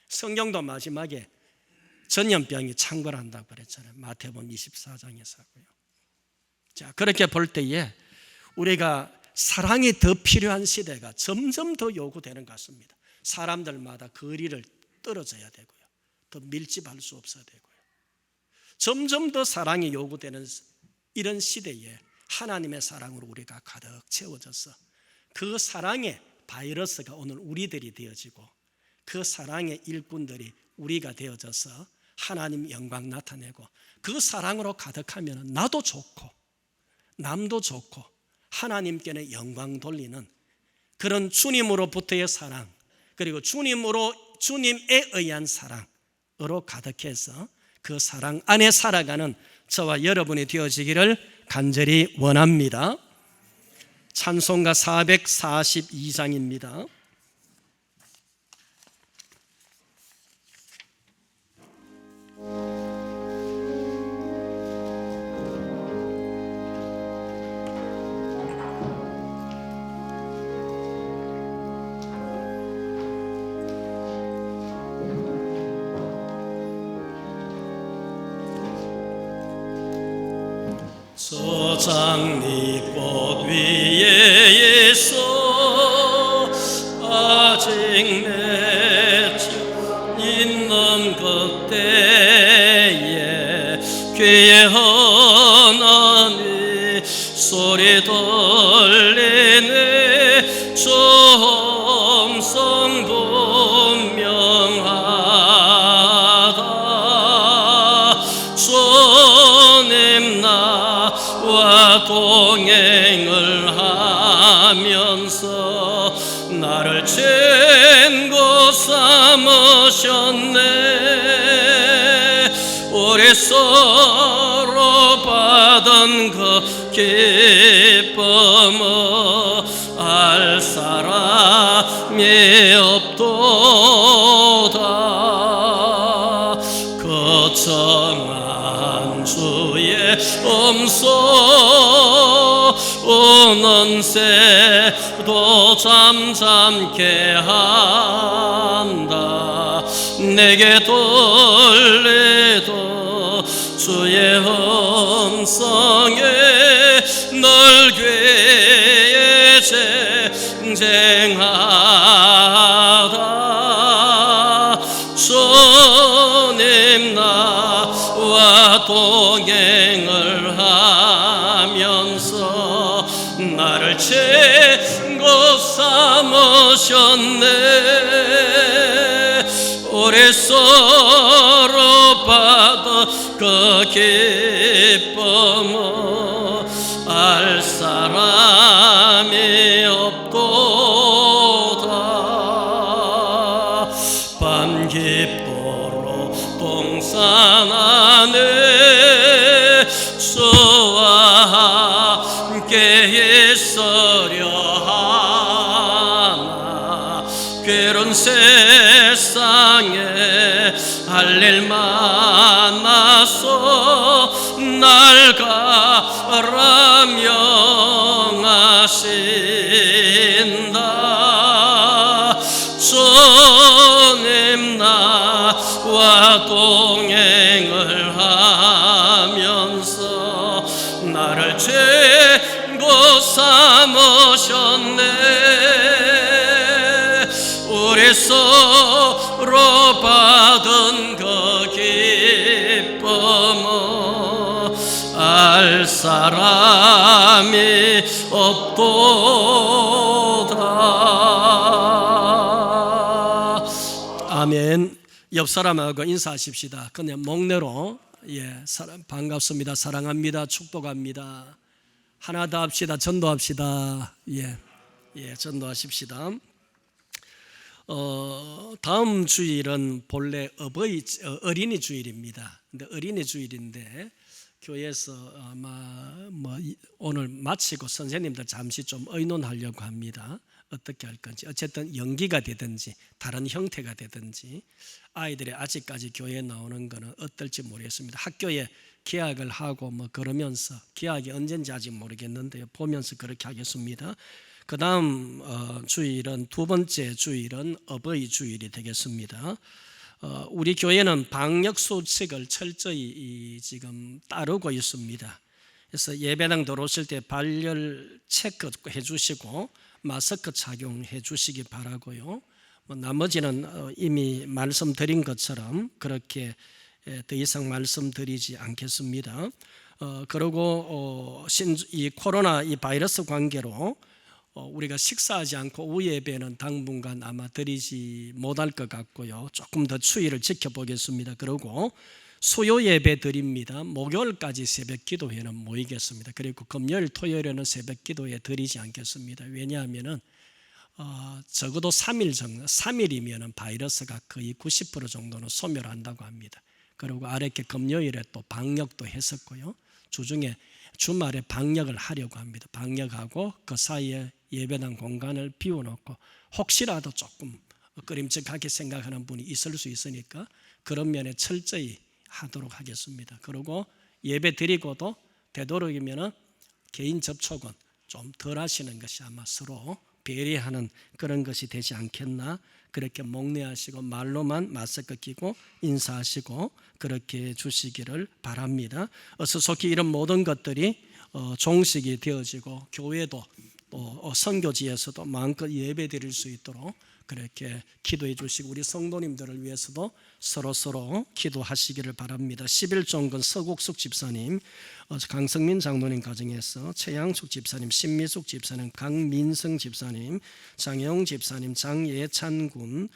성경도 마지막에 전염병이 창궐한다고 그랬잖아요. 마태복음 24장에서고요. 자, 그렇게 볼 때에 우리가 사랑이 더 필요한 시대가 점점 더 요구되는 것 같습니다. 사람들마다 거리를 떨어져야 되고요. 더 밀집할 수 없어야 되고요. 점점 더 사랑이 요구되는 이런 시대에 하나님의 사랑으로 우리가 가득 채워져서 그 사랑의 바이러스가 오늘 우리들이 되어지고 그 사랑의 일꾼들이 우리가 되어져서 하나님 영광 나타내고 그 사랑으로 가득하면 나도 좋고 남도 좋고 하나님께는 영광 돌리는 그런 주님으로부터의 사랑, 그리고 주님에 의한 사랑으로 가득해서 그 사랑 안에 살아가는 저와 여러분이 되어지기를 간절히 원합니다. 찬송가 442장입니다. 저 장미꽃 위에 예수 아직 맺혀 있는 그때에 귀에 하나님 소리 들리네 정성 분명하다 주님 나와 동행을 하면서 나를 친구 삼으셨네. 우리 서로 받은 그 기쁨을 알 사람이 없도다. 그 정한 주의 음성 우는 새도 잠잠케 한다. 내게 들리도 주의 음성에 널 귀에 쟁쟁하다. 주님 나와 동행을 하면서 나를 친구 삼으셨네. 우리 서로 받은 그 기쁨을 알 사람이 없도다. 밤 깊도록 동산 안에 주와 함께 있으려 하나. 괴로운 세상에 할 일 많아서 날 가라명하신다. 주님 나와 동행을 하면서 나를 친구 삼으셨네. 우리 서로 받은 그 기쁨을 알 사람이 없도다. 아멘. 옆 사람하고 인사하십시다. 그냥 목례로 반갑습니다. 사랑합니다. 축복합니다. 하나 더 합시다. 전도합시다. 전도하십시다. 다음 주일은 본래 어린이 주일입니다. 근데 어린이 주일인데 교회에서 아마 오늘 마치고 선생님들 잠시 좀 의논하려고 합니다. 어떻게 할 건지, 어쨌든 연기가 되든지 다른 형태가 되든지 아이들이 아직까지 교회에 나오는 것은 어떨지 모르겠습니다. 학교에 개학을 하고 그러면서 개학이 언젠지 아직 모르겠는데요. 보면서 그렇게 하겠습니다. 그 다음 주일은 두 번째 주일은 어버이 주일이 되겠습니다. 우리 교회는 방역 수칙을 철저히 지금 따르고 있습니다. 그래서 예배당 들어오실 때 발열 체크 해주시고 마스크 착용해 주시기 바라고요. 나머지는 이미 말씀드린 것처럼 그렇게 더 이상 말씀드리지 않겠습니다. 그리고 이 코로나 이 바이러스 관계로 우리가 식사하지 않고 오후 예배는 당분간 아마 드리지 못할 것 같고요. 조금 더 추이를 지켜보겠습니다. 그리고 수요 예배 드립니다. 목요일까지 새벽 기도회는 모이겠습니다. 그리고 금요일 토요일에는 새벽 기도회 드리지 않겠습니다. 왜냐하면은 적어도 3일이면 바이러스가 거의 90% 정도는 소멸한다고 합니다. 그리고 아랫게 금요일에 또 방역도 했었고요. 주말에 방역을 하려고 합니다. 방역하고 그 사이에 예배당 공간을 비워놓고 혹시라도 조금 꺼림칙하게 생각하는 분이 있을 수 있으니까 그런 면에 철저히 하도록 하겠습니다. 그리고 예배 드리고도 되도록이면 개인 접촉은 좀 덜 하시는 것이 아마 서로 배려하는 그런 것이 되지 않겠나. 그렇게 목례하시고 말로만 마스크 끼고 인사하시고 그렇게 주시기를 바랍니다. 어서 속히 이런 모든 것들이 종식이 되어지고 교회도 또 선교지에서도 마음껏 예배 드릴 수 있도록 그렇게 기도해 주시고 우리 성도님들을 위해서도 서로 기도하시기를 바랍니다. 11종근 서국숙 집사님, 강성민 장로님 가정에서 최양숙 집사님, 신미숙 집사님, 강민성 집사님, 장영 집사님, 장예찬 군,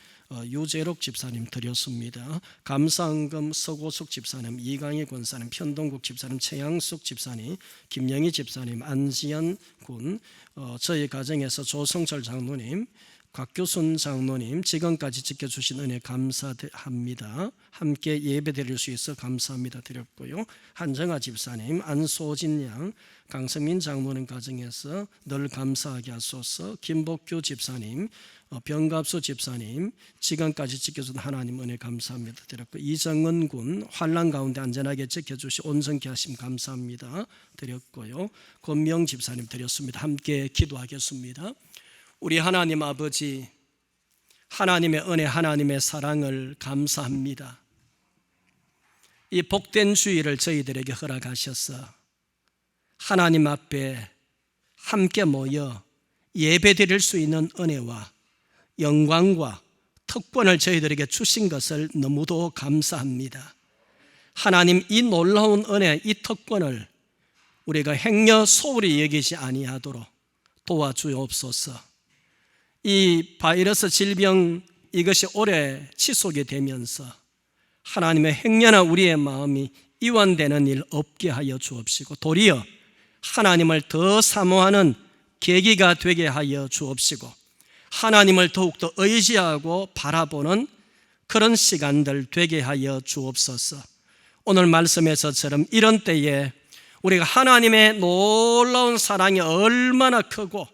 유재록 집사님 드렸습니다. 감사헌금 서고숙 집사님, 이강희 권사님, 편동국 집사님, 최양숙 집사님, 김영희 집사님, 안지연 군, 저희 가정에서 조성철 장로님, 곽교순 장로님 지금까지 지켜주신 은혜 감사합니다. 함께 예배 드릴 수 있어 감사합니다 드렸고요. 한정아 집사님, 안소진 양, 강성민 장로님 가정에서 늘 감사하게 하소서. 김복규 집사님, 병갑수 집사님 지금까지 지켜준 하나님 은혜 감사합니다 드렸고, 이정은 군 환난 가운데 안전하게 지켜주시 온전케 하심 감사합니다 드렸고요. 권명 집사님 드렸습니다. 함께 기도하겠습니다. 우리 하나님 아버지, 하나님의 은혜, 하나님의 사랑을 감사합니다. 이 복된 주일을 저희들에게 허락하셔서 하나님 앞에 함께 모여 예배드릴 수 있는 은혜와 영광과 특권을 저희들에게 주신 것을 너무도 감사합니다. 하나님, 이 놀라운 은혜, 이 특권을 우리가 행여 소홀히 여기지 아니하도록 도와주옵소서. 이 바이러스 질병 이것이 오래 지속이 되면서 하나님의 행여나 우리의 마음이 이완되는 일 없게 하여 주옵시고 도리어 하나님을 더 사모하는 계기가 되게 하여 주옵시고 하나님을 더욱더 의지하고 바라보는 그런 시간들 되게 하여 주옵소서. 오늘 말씀에서처럼 이런 때에 우리가 하나님의 놀라운 사랑이 얼마나 크고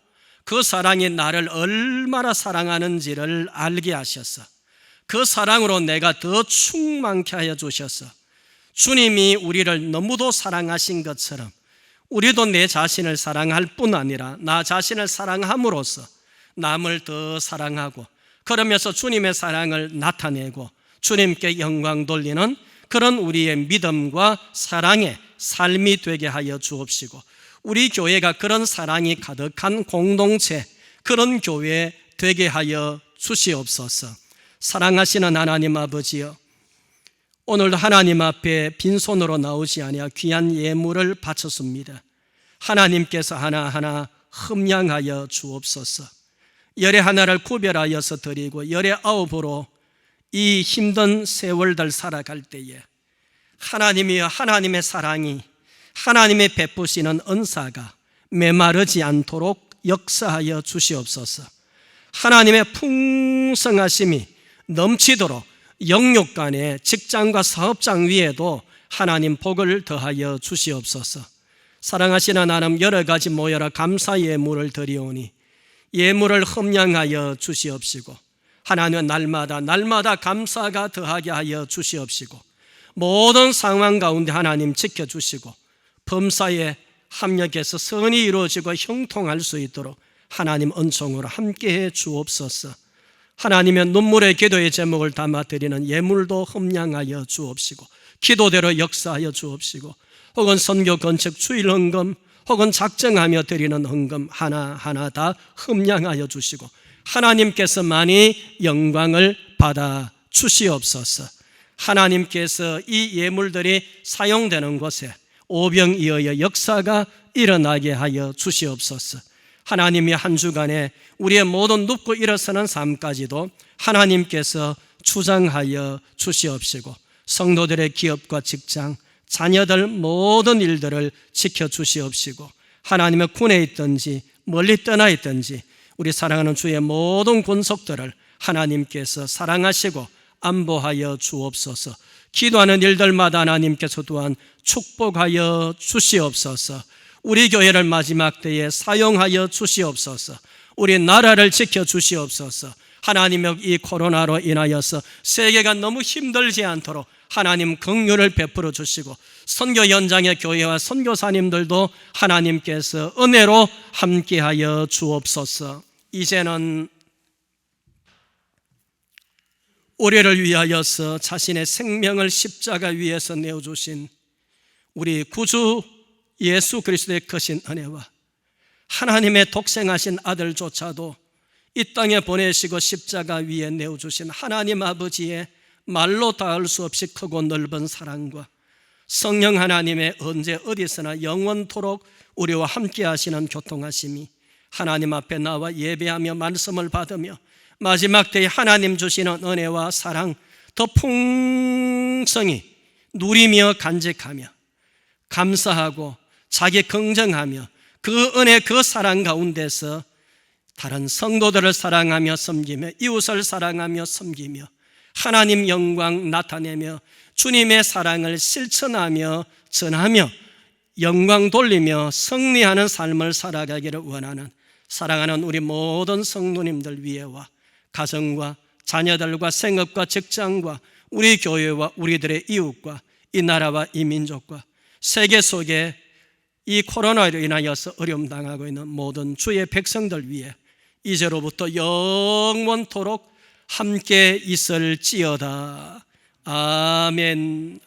그 사랑이 나를 얼마나 사랑하는지를 알게 하셔서 그 사랑으로 내가 더 충만케 하여 주셔서 주님이 우리를 너무도 사랑하신 것처럼 우리도 내 자신을 사랑할 뿐 아니라 나 자신을 사랑함으로써 남을 더 사랑하고 그러면서 주님의 사랑을 나타내고 주님께 영광 돌리는 그런 우리의 믿음과 사랑의 삶이 되게 하여 주옵시고 우리 교회가 그런 사랑이 가득한 공동체, 그런 교회 되게 하여 주시옵소서. 사랑하시는 하나님 아버지여, 오늘도 하나님 앞에 빈손으로 나오지 아니하 귀한 예물을 바쳤습니다. 하나님께서 하나하나 흠양하여 주옵소서. 열의 하나를 구별하여서 드리고 열의 아홉으로 이 힘든 세월들 살아갈 때에 하나님이여, 하나님의 사랑이, 하나님의 베푸시는 은사가 메마르지 않도록 역사하여 주시옵소서. 하나님의 풍성하심이 넘치도록 영육 간의 직장과 사업장 위에도 하나님 복을 더하여 주시옵소서. 사랑하시는 하나님, 여러 가지 모여라 감사 예물을 드리오니 예물을 흠양하여 주시옵시고 하나님 날마다 감사가 더하게 하여 주시옵시고 모든 상황 가운데 하나님 지켜주시고 범사에 합력해서 선이 이루어지고 형통할 수 있도록 하나님 은총으로 함께해 주옵소서. 하나님의 눈물의 기도의 제목을 담아 드리는 예물도 흠양하여 주옵시고 기도대로 역사하여 주옵시고 혹은 선교 건축 주일 헌금 혹은 작정하며 드리는 헌금 하나하나 다 흠양하여 주시고 하나님께서 많이 영광을 받아 주시옵소서. 하나님께서 이 예물들이 사용되는 곳에 오병이어의 역사가 일어나게 하여 주시옵소서. 하나님이 한 주간에 우리의 모든 눕고 일어서는 삶까지도 하나님께서 주장하여 주시옵시고, 성도들의 기업과 직장, 자녀들 모든 일들을 지켜주시옵시고, 하나님의 군에 있든지 멀리 떠나 있든지 우리 사랑하는 주의 모든 권속들을 하나님께서 사랑하시고 안보하여 주옵소서. 기도하는 일들마다 하나님께서 또한 축복하여 주시옵소서. 우리 교회를 마지막 때에 사용하여 주시옵소서. 우리 나라를 지켜주시옵소서. 하나님의 이 코로나로 인하여서 세계가 너무 힘들지 않도록 하나님 긍휼을 베풀어 주시고, 선교 현장의 교회와 선교사님들도 하나님께서 은혜로 함께하여 주옵소서. 이제는 우리를 위하여서 자신의 생명을 십자가 위에서 내어주신 우리 구주 예수 그리스도의 크신 은혜와 하나님의 독생하신 아들조차도 이 땅에 보내시고 십자가 위에 내어주신 하나님 아버지의 말로 닿을 수 없이 크고 넓은 사랑과 성령 하나님의 언제 어디서나 영원토록 우리와 함께 하시는 교통하심이 하나님 앞에 나와 예배하며 말씀을 받으며 마지막 때에 하나님 주시는 은혜와 사랑 더 풍성히 누리며 간직하며 감사하고 자기 긍정하며 그 은혜 그 사랑 가운데서 다른 성도들을 사랑하며 섬기며 이웃을 사랑하며 섬기며 하나님 영광 나타내며 주님의 사랑을 실천하며 전하며 영광 돌리며 승리하는 삶을 살아가기를 원하는 사랑하는 우리 모든 성도님들 위에와 가정과 자녀들과 생업과 직장과 우리 교회와 우리들의 이웃과 이 나라와 이 민족과 세계 속에 이 코로나로 인하여서 어려움 당하고 있는 모든 주의 백성들 위해 이제로부터 영원토록 함께 있을지어다. 아멘.